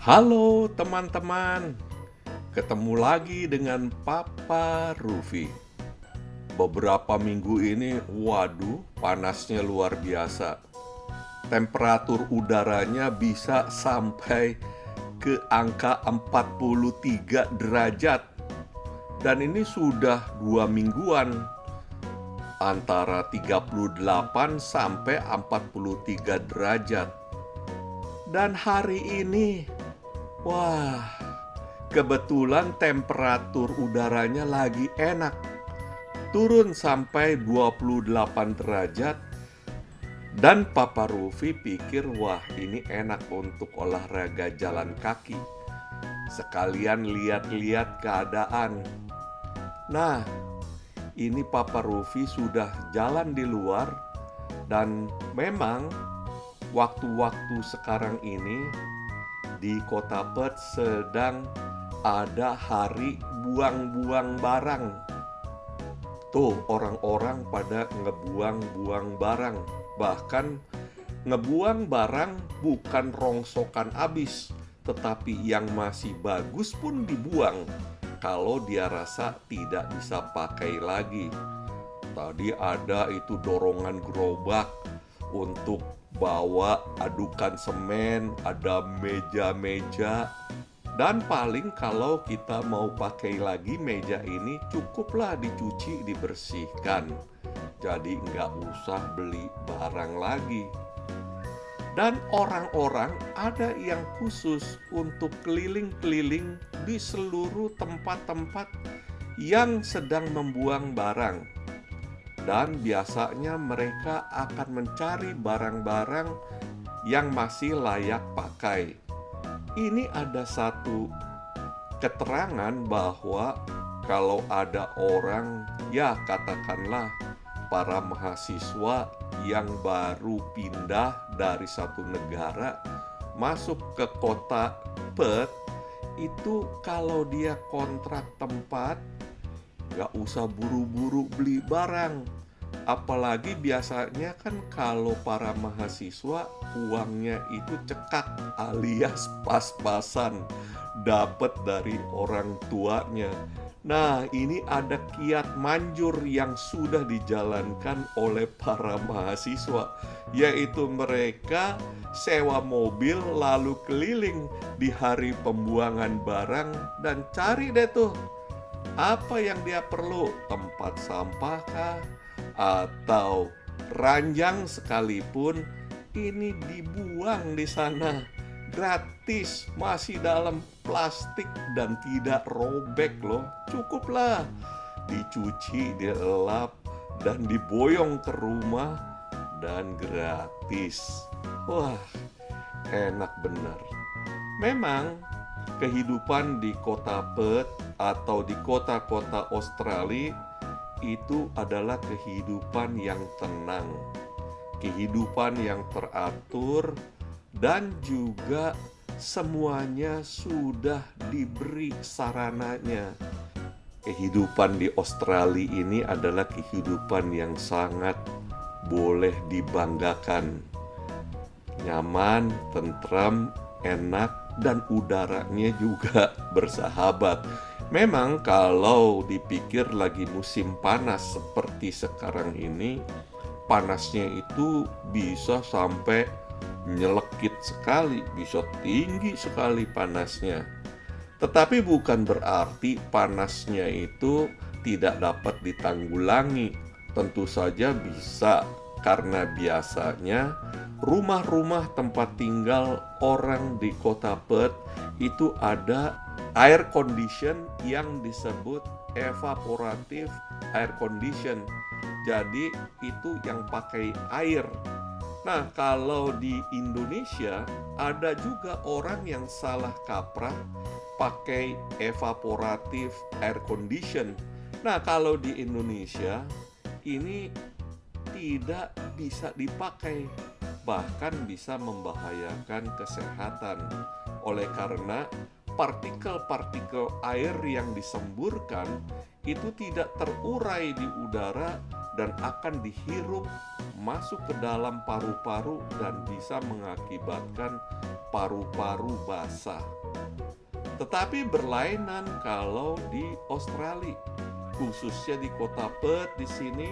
Halo teman-teman, ketemu lagi dengan Papa Rufi. Beberapa minggu ini, waduh, panasnya luar biasa. Temperatur udaranya bisa sampai ke angka 43 derajat. Dan ini sudah 2 mingguan, antara 38 sampai 43 derajat. Dan hari ini, wah, kebetulan temperatur udaranya lagi enak. Turun sampai 28 derajat. Dan Papa Rufi pikir, wah ini enak untuk olahraga jalan kaki. Sekalian lihat-lihat keadaan. Nah, ini Papa Rufi sudah jalan di luar. Dan memang waktu-waktu sekarang ini di Kota Perth sedang ada hari buang-buang barang. Tuh, orang-orang pada ngebuang-buang barang. Bahkan ngebuang barang bukan rongsokan abis, tetapi yang masih bagus pun dibuang kalau dia rasa tidak bisa pakai lagi. Tadi ada itu dorongan gerobak untuk bawa adukan semen, ada meja-meja. Dan paling kalau kita mau pakai lagi meja ini, cukuplah dicuci, dibersihkan. Jadi nggak usah beli barang lagi. Dan orang-orang ada yang khusus untuk keliling-keliling di seluruh tempat-tempat yang sedang membuang barang. Dan biasanya mereka akan mencari barang-barang yang masih layak pakai. Ini ada satu keterangan bahwa kalau ada orang, ya katakanlah para mahasiswa yang baru pindah dari satu negara masuk ke kota Perth, itu kalau dia kontrak tempat, gak usah buru-buru beli barang. Apalagi biasanya kan kalau para mahasiswa uangnya itu cekak alias pas-pasan, dapat dari orang tuanya. Nah, ini ada kiat manjur yang sudah dijalankan oleh para mahasiswa, yaitu mereka sewa mobil lalu keliling di hari pembuangan barang dan cari deh tuh apa yang dia perlu, tempat sampah kah, atau ranjang sekalipun, ini dibuang di sana gratis, masih dalam plastik dan tidak robek loh. Cukuplah dicuci, dielap, dan diboyong ke rumah dan gratis. Wah, enak benar. Memang kehidupan di kota Perth atau di kota-kota Australia itu adalah kehidupan yang tenang, kehidupan yang teratur, dan juga semuanya sudah diberi sarananya. Kehidupan di Australia ini adalah kehidupan yang sangat boleh dibanggakan. Nyaman, tentram, enak, dan udaranya juga bersahabat. Memang kalau dipikir lagi musim panas seperti sekarang ini, panasnya itu bisa sampai nyelekit sekali, bisa tinggi sekali panasnya. Tetapi bukan berarti panasnya itu tidak dapat ditanggulangi. Tentu saja bisa, karena biasanya rumah-rumah tempat tinggal orang di kota Perth itu ada air condition yang disebut evaporative air condition. Jadi itu yang pakai air. Nah, kalau di Indonesia ada juga orang yang salah kaprah pakai evaporative air condition. Nah, kalau di Indonesia ini tidak bisa dipakai, bahkan bisa membahayakan kesehatan. Oleh karena partikel-partikel air yang disemburkan itu tidak terurai di udara dan akan dihirup masuk ke dalam paru-paru dan bisa mengakibatkan paru-paru basah. Tetapi berlainan kalau di Australia, khususnya di kota Perth di sini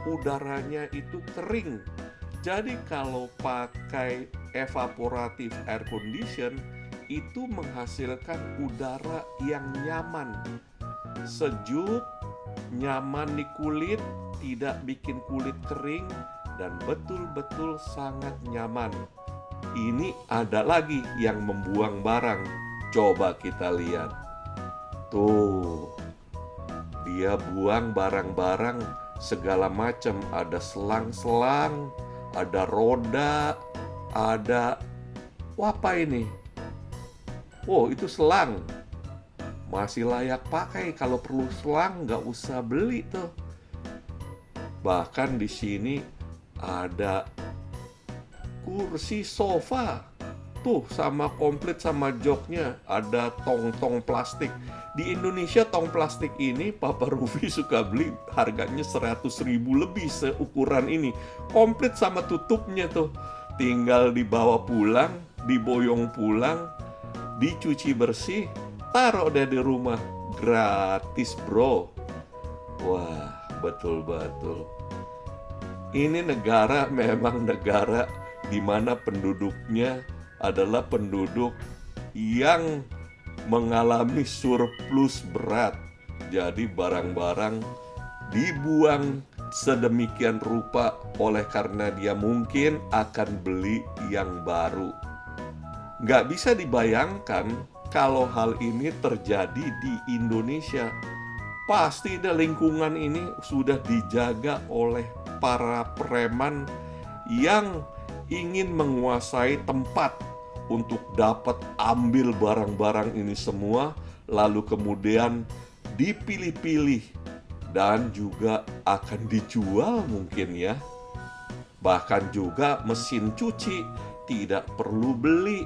udaranya itu kering. Jadi kalau pakai evaporative air condition itu menghasilkan udara yang nyaman, sejuk, nyaman di kulit, tidak bikin kulit kering, dan betul-betul sangat nyaman. Ini ada lagi yang membuang barang. Coba kita lihat. Tuh, dia buang barang-barang segala macam. Ada selang-selang, ada roda, ada apa ini? Oh, itu selang. Masih layak pakai. Kalau perlu selang nggak usah beli tuh. Bahkan di sini ada kursi sofa. Tuh sama komplit sama joknya. Ada tong-tong plastik. Di Indonesia tong plastik ini Papa Rufi suka beli, harganya 100.000 lebih seukuran ini. Komplit sama tutupnya tuh. Tinggal dibawa pulang, diboyong pulang, dicuci bersih, taruh deh di rumah. Gratis bro. Wah, betul-betul. Ini negara memang negara di mana penduduknya adalah penduduk yang mengalami surplus berat. Jadi barang-barang dibuang sedemikian rupa oleh karena dia mungkin akan beli yang baru. Nggak bisa dibayangkan kalau hal ini terjadi di Indonesia. Pasti lingkungan ini sudah dijaga oleh para preman yang ingin menguasai tempat untuk dapat ambil barang-barang ini semua, lalu kemudian dipilih-pilih dan juga akan dijual mungkin ya. Bahkan juga mesin cuci tidak perlu beli,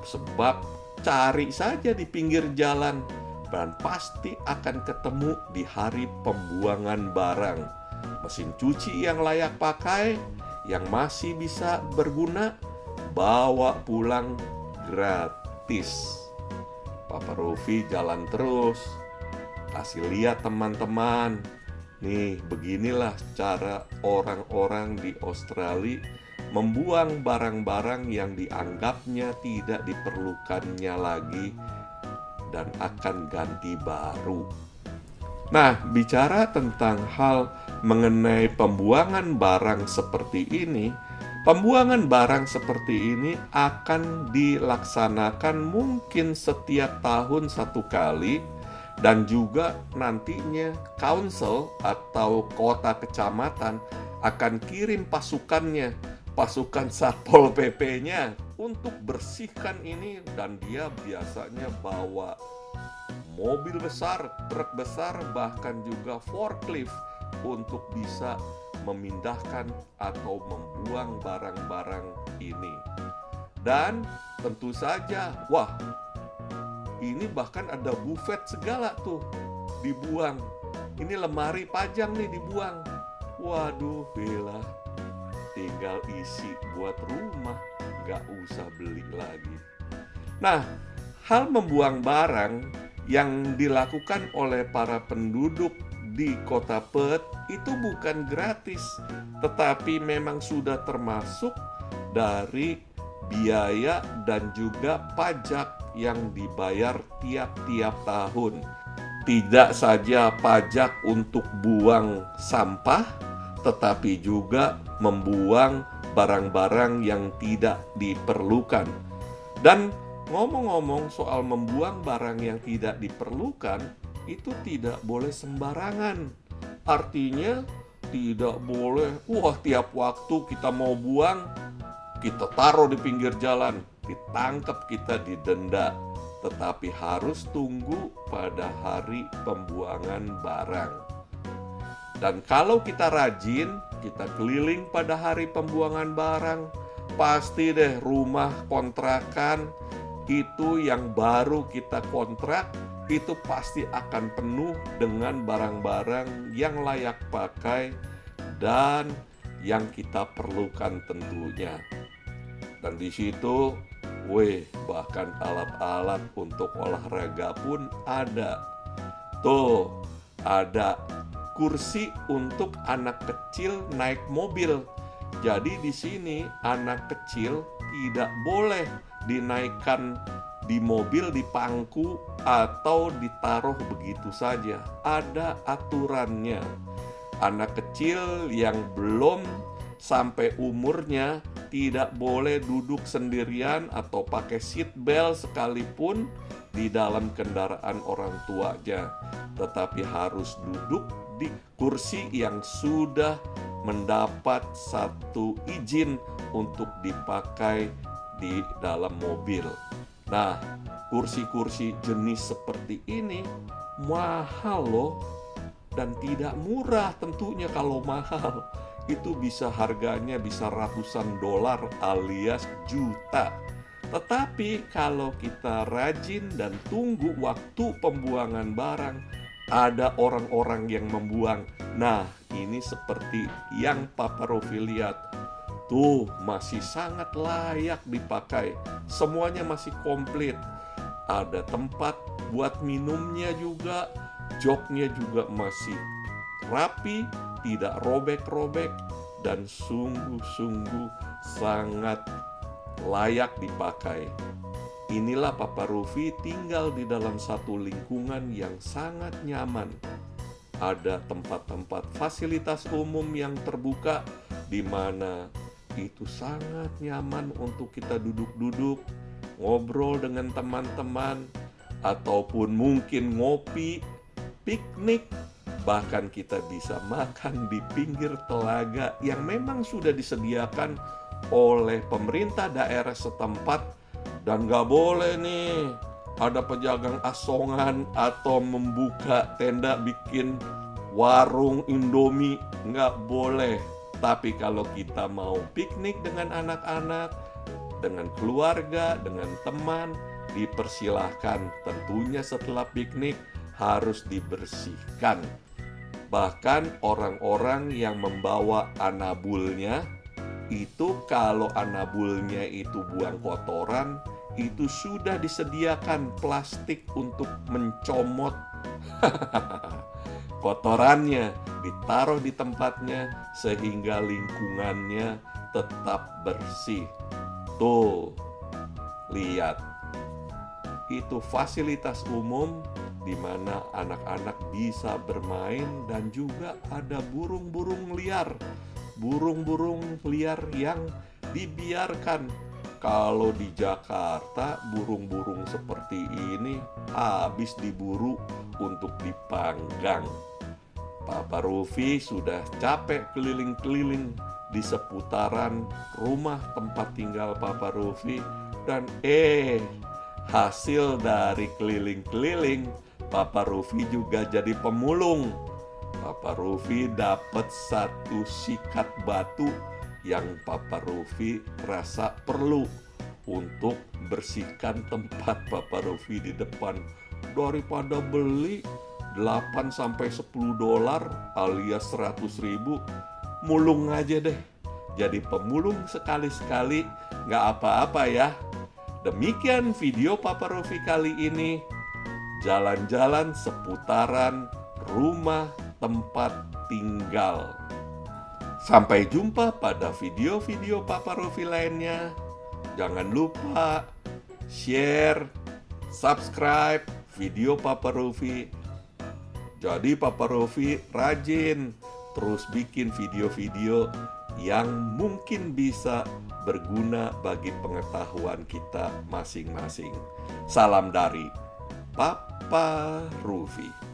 sebab cari saja di pinggir jalan dan pasti akan ketemu di hari pembuangan barang. Mesin cuci yang layak pakai, yang masih bisa berguna, bawa pulang gratis. Papa Rufi jalan terus, kasih lihat teman-teman. Nih, beginilah cara orang-orang di Australia membuang barang-barang yang dianggapnya tidak diperlukannya lagi dan akan ganti baru. Nah, bicara tentang hal mengenai pembuangan barang seperti ini, pembuangan barang seperti ini akan dilaksanakan mungkin setiap tahun satu kali, dan juga nantinya council atau kota kecamatan akan kirim pasukannya, pasukan Satpol PP-nya untuk bersihkan ini, dan dia biasanya bawa mobil besar, truk besar, bahkan juga forklift untuk bisa memindahkan atau membuang barang-barang ini. Dan tentu saja, wah, ini bahkan ada buffet segala tuh dibuang. Ini lemari pajang nih dibuang. Waduh, Bella, tinggal isi buat rumah, gak usah beli lagi. Nah, hal membuang barang yang dilakukan oleh para penduduk di kota Perth itu bukan gratis, tetapi memang sudah termasuk dari biaya dan juga pajak yang dibayar tiap-tiap tahun. Tidak saja pajak untuk buang sampah, tetapi juga membuang barang-barang yang tidak diperlukan. Dan ngomong-ngomong soal membuang barang yang tidak diperlukan, itu tidak boleh sembarangan. Artinya tidak boleh, tiap waktu kita mau buang, kita taruh di pinggir jalan, ditangkap, kita didenda. Tetapi harus tunggu pada hari pembuangan barang. Dan kalau kita rajin, kita keliling pada hari pembuangan barang, pasti deh rumah kontrakan itu yang baru kita kontrak, itu pasti akan penuh dengan barang-barang yang layak pakai dan yang kita perlukan tentunya. Dan di situ, bahkan alat-alat untuk olahraga pun ada. Tuh, ada kursi untuk anak kecil naik mobil. Jadi di sini anak kecil tidak boleh dinaikkan di mobil, di pangku, atau ditaruh begitu saja. Ada aturannya. Anak kecil yang belum sampai umurnya tidak boleh duduk sendirian atau pakai seat belt sekalipun di dalam kendaraan orang tuanya, tetapi harus duduk di kursi yang sudah mendapat satu izin untuk dipakai di dalam mobil. Nah, kursi-kursi jenis seperti ini mahal loh, dan tidak murah tentunya. Kalau mahal itu harganya bisa ratusan dolar alias juta. Tetapi kalau kita rajin dan tunggu waktu pembuangan barang, ada orang-orang yang membuang. Nah, ini seperti yang Papa Rofi lihat. Tuh, masih sangat layak dipakai. Semuanya masih komplit. Ada tempat buat minumnya juga. Joknya juga masih rapi, tidak robek-robek, dan sungguh-sungguh sangat layak dipakai. Inilah Papa Rofi tinggal di dalam satu lingkungan yang sangat nyaman. Ada tempat-tempat fasilitas umum yang terbuka di mana itu sangat nyaman untuk kita duduk-duduk, ngobrol dengan teman-teman, ataupun mungkin ngopi, piknik. Bahkan kita bisa makan di pinggir telaga yang memang sudah disediakan oleh pemerintah daerah setempat. Dan gak boleh nih ada pedagang asongan atau membuka tenda bikin warung Indomie, gak boleh. Tapi kalau kita mau piknik dengan anak-anak, dengan keluarga, dengan teman, dipersilahkan. Tentunya setelah piknik harus dibersihkan. Bahkan orang-orang yang membawa anabulnya, itu kalau anabulnya itu buang kotoran, itu sudah disediakan plastik untuk mencomot kotorannya, ditaruh di tempatnya sehingga lingkungannya tetap bersih. Tuh, lihat. Itu fasilitas umum di mana anak-anak bisa bermain, dan juga ada burung-burung liar. Burung-burung liar yang dibiarkan. Kalau di Jakarta, burung-burung seperti ini habis diburu untuk dipanggang. Papa Rofi sudah capek keliling-keliling di seputaran rumah tempat tinggal Papa Rofi, dan hasil dari keliling-keliling, Papa Rofi juga jadi pemulung. Papa Rofi dapat satu sikat batu yang Papa Rofi rasa perlu untuk bersihkan tempat Papa Rofi di depan. Daripada beli 8-10 dolar alias 100.000, mulung aja deh. Jadi pemulung sekali-sekali, gak apa-apa ya. Demikian video Papa Rofi kali ini. Jalan-jalan seputaran rumah tempat tinggal. Sampai jumpa pada video-video Papa Rofi lainnya. Jangan lupa share, subscribe video Papa Rofi. Jadi Papa Rofi rajin terus bikin video-video yang mungkin bisa berguna bagi pengetahuan kita masing-masing. Salam dari Papa Rofi.